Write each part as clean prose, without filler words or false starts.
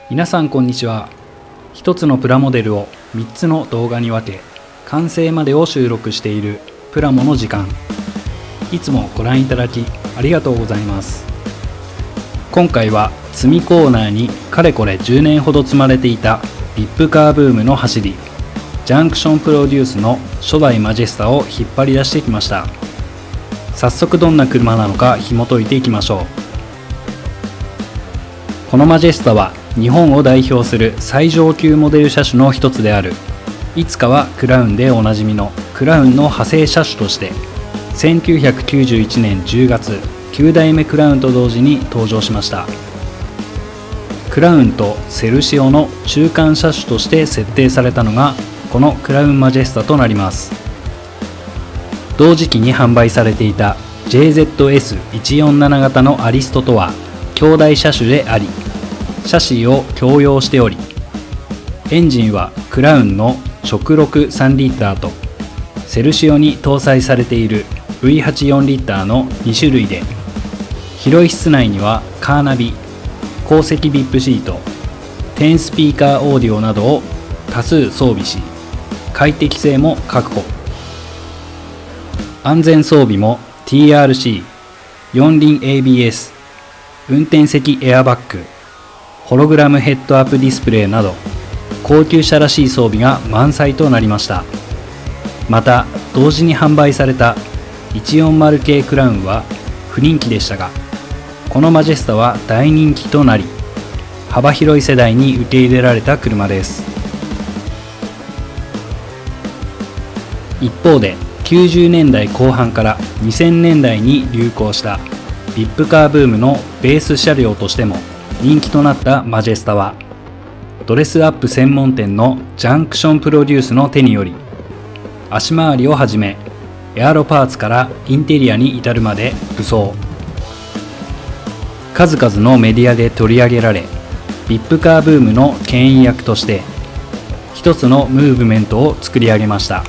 皆さんこんにちは。一つのプラモデルを3つの動画に分け、完成までを収録しているプラモの時間。いつもご覧いただきありがとうございます。今回は積みコーナーにかれこれ10年ほど積まれていたビップカーブームの走り、ジャンクションプロデュースの初代マジェスタを引っ張り出してきました。早速どんな車なのか紐解いていきましょう。このマジェスタは日本を代表する最上級モデル車種の一つである、いつかはクラウンでおなじみのクラウンの派生車種として1991年10月9代目クラウンと同時に登場しました。クラウンとセルシオの中間車種として設定されたのがこのクラウンマジェスタとなります。同時期に販売されていた JZS147 型のアリストとは兄弟車種であり、シャシーを共用しており、エンジンはクラウンの直6 3リッターとセルシオに搭載されている V84 リッターの2種類で、広い室内にはカーナビ、後席ビップシート、10スピーカーオーディオなどを多数装備し、快適性も確保。安全装備も TRC、四輪 ABS、運転席エアバッグ、ホログラムヘッドアップディスプレイなど高級車らしい装備が満載となりました。また同時に販売された140系クラウンは不人気でしたが、このマジェスタは大人気となり、幅広い世代に受け入れられた車です。一方で90年代後半から2000年代に流行したビップカーブームのベース車両としても人気となったマジェスタは、ドレスアップ専門店のジャンクションプロデュースの手により、足回りをはじめエアロパーツからインテリアに至るまで武装、数々のメディアで取り上げられ、ビップカーブームの牽引役として一つのムーブメントを作り上げました。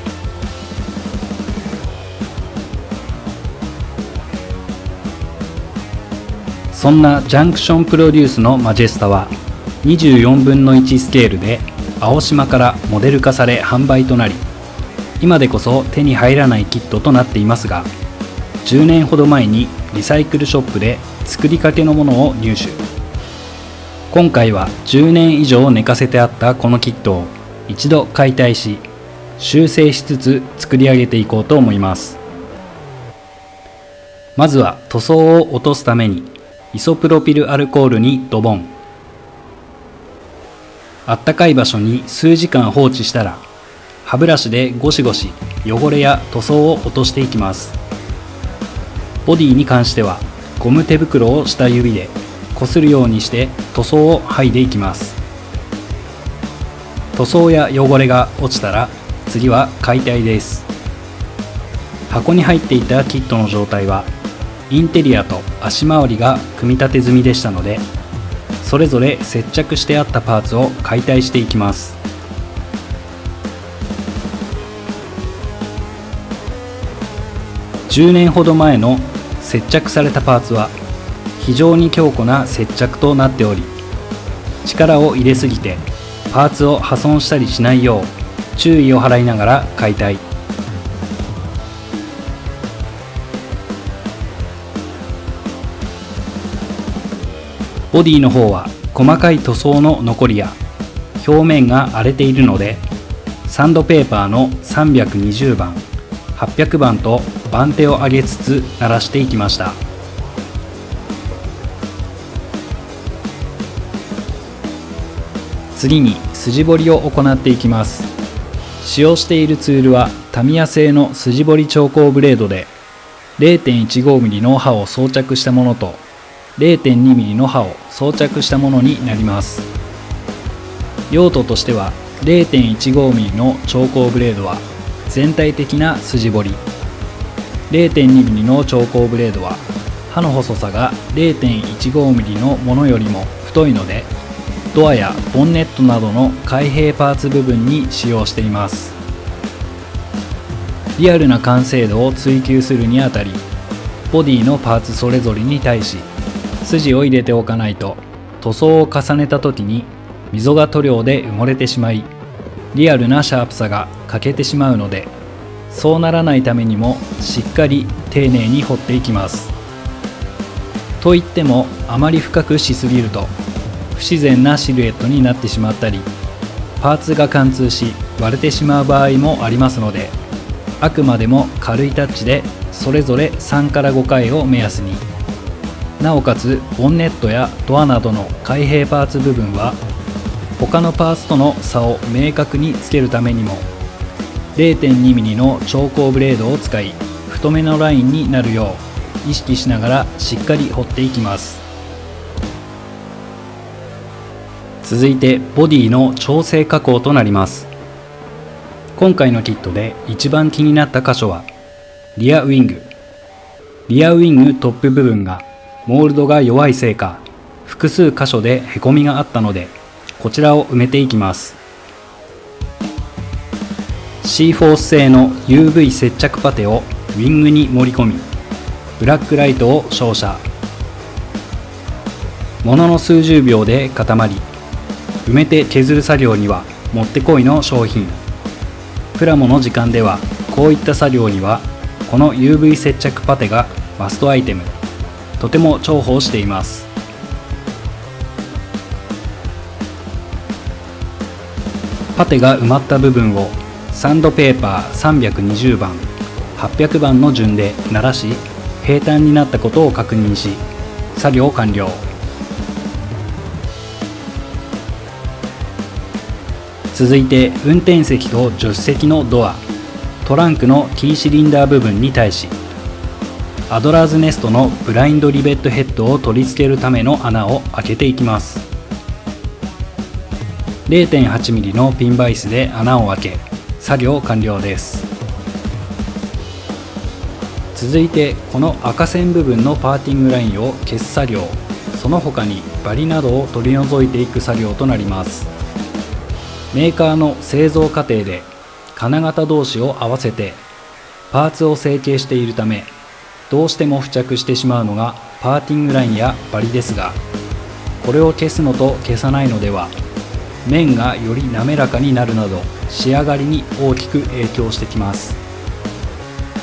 そんなジャンクションプロデュースのマジェスタは24分の1スケールで青島からモデル化され販売となり、今でこそ手に入らないキットとなっていますが、10年ほど前にリサイクルショップで作りかけのものを入手。今回は10年以上寝かせてあったこのキットを一度解体し、修正しつつ作り上げていこうと思います。まずは塗装を落とすためにイソプロピルアルコールにドボン。あったかい場所に数時間放置したら、歯ブラシでゴシゴシ汚れや塗装を落としていきます。ボディに関してはゴム手袋を下指でこするようにして塗装を剥いでいきます。塗装や汚れが落ちたら次は解体です。箱に入っていたキットの状態はインテリアと足回りが組み立て済みでしたので、それぞれ接着してあったパーツを解体していきます。10年ほど前の接着されたパーツは非常に強固な接着となっており、力を入れすぎてパーツを破損したりしないよう注意を払いながら解体。ボディの方は細かい塗装の残りや表面が荒れているので、サンドペーパーの320番、800番と番手を上げつつ鳴らしていきました。次に筋彫りを行っていきます。使用しているツールはタミヤ製の筋彫り調光ブレードで、 0.15mm の刃を装着したものと 0.2mm の刃を装着したものになります。用途としては 0.15mm の調光ブレードは全体的な筋彫り、 0.2mm の調光ブレードは刃の細さが 0.15mm のものよりも太いので、ドアやボンネットなどの開閉パーツ部分に使用しています。リアルな完成度を追求するにあたり、ボディのパーツそれぞれに対し筋を入れておかないと、塗装を重ねた時に溝が塗料で埋もれてしまい、リアルなシャープさが欠けてしまうので、そうならないためにもしっかり丁寧に彫っていきます。といってもあまり深くしすぎると不自然なシルエットになってしまったり、パーツが貫通し割れてしまう場合もありますので、あくまでも軽いタッチでそれぞれ3から5回を目安に。なおかつボンネットやドアなどの開閉パーツ部分は他のパーツとの差を明確につけるためにも 0.2mm の調光ブレードを使い、太めのラインになるよう意識しながらしっかり彫っていきます。続いてボディの調整加工となります。今回のキットで一番気になった箇所はリアウィング。リアウィングトップ部分がモールドが弱いせいか複数箇所でへこみがあったので、こちらを埋めていきます。シーフォース製の UV 接着パテをウィングに盛り込み、ブラックライトを照射。ものの数十秒で固まり、埋めて削る作業にはもってこいの商品。プラモの時間ではこういった作業にはこの UV 接着パテがマストアイテム。とても重宝しています。パテが埋まった部分をサンドペーパー320番、800番の順で鳴らし、平坦になったことを確認し、作業完了。続いて運転席と助手席のドア、トランクのキーシリンダー部分に対し、アドラーズネストのブラインドリベットヘッドを取り付けるための穴を開けていきます。0.8mm のピンバイスで穴を開け、作業完了です。続いてこの赤線部分のパーティングラインを消す作業、その他にバリなどを取り除いていく作業となります。メーカーの製造過程で金型同士を合わせてパーツを成形しているため、どうしても付着してしまうのがパーティングラインやバリですが、これを消すのと消さないのでは面がより滑らかになるなど仕上がりに大きく影響してきます。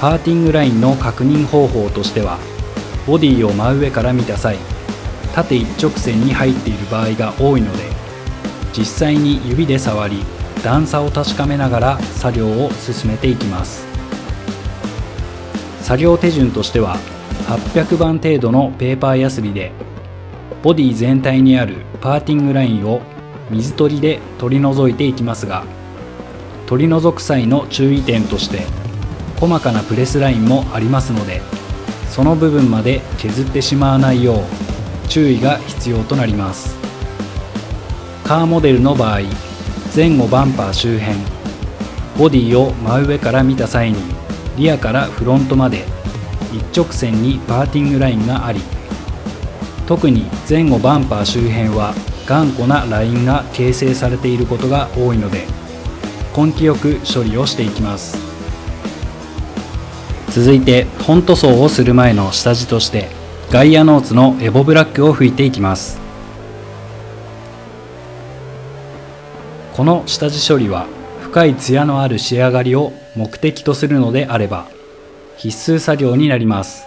パーティングラインの確認方法としては、ボディを真上から見た際、縦一直線に入っている場合が多いので、実際に指で触り段差を確かめながら作業を進めていきます。作業手順としては800番程度のペーパーヤスリでボディ全体にあるパーティングラインを水取りで取り除いていきますが、取り除く際の注意点として細かなプレスラインもありますので、その部分まで削ってしまわないよう注意が必要となります。カーモデルの場合、前後バンパー周辺、ボディを真上から見た際にリアからフロントまで一直線にパーティングラインがあり、特に前後バンパー周辺は頑固なラインが形成されていることが多いので、根気よく処理をしていきます。続いて本塗装をする前の下地としてガイアノーツのエボブラックを拭いていきます。この下地処理は深い艶のある仕上がりを目的とするのであれば必須作業になります。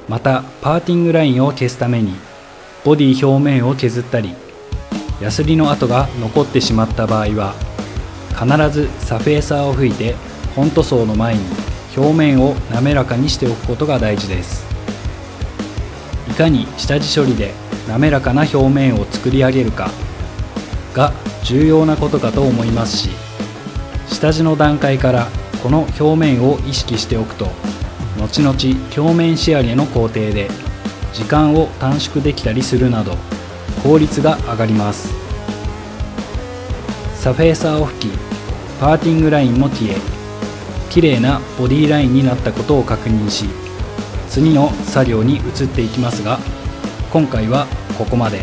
またパーティングラインを消すためにボディ表面を削ったり、ヤスリの跡が残ってしまった場合は必ずサフェーサーを吹いて本塗装の前に表面を滑らかにしておくことが大事です。いかに下地処理で滑らかな表面を作り上げるかが重要なことかと思いますし、下地の段階からこの表面を意識しておくと、後々表面仕上げの工程で時間を短縮できたりするなど効率が上がります。サフェーサーを吹き、パーティングラインも消え、綺麗なボディラインになったことを確認し、次の作業に移っていきますが、今回はここまで。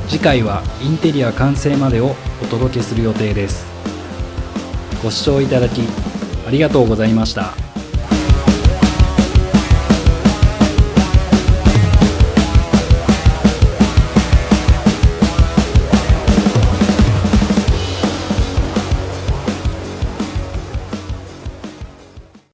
次回はインテリア完成までをお届けする予定です。ご視聴いただきありがとうございました。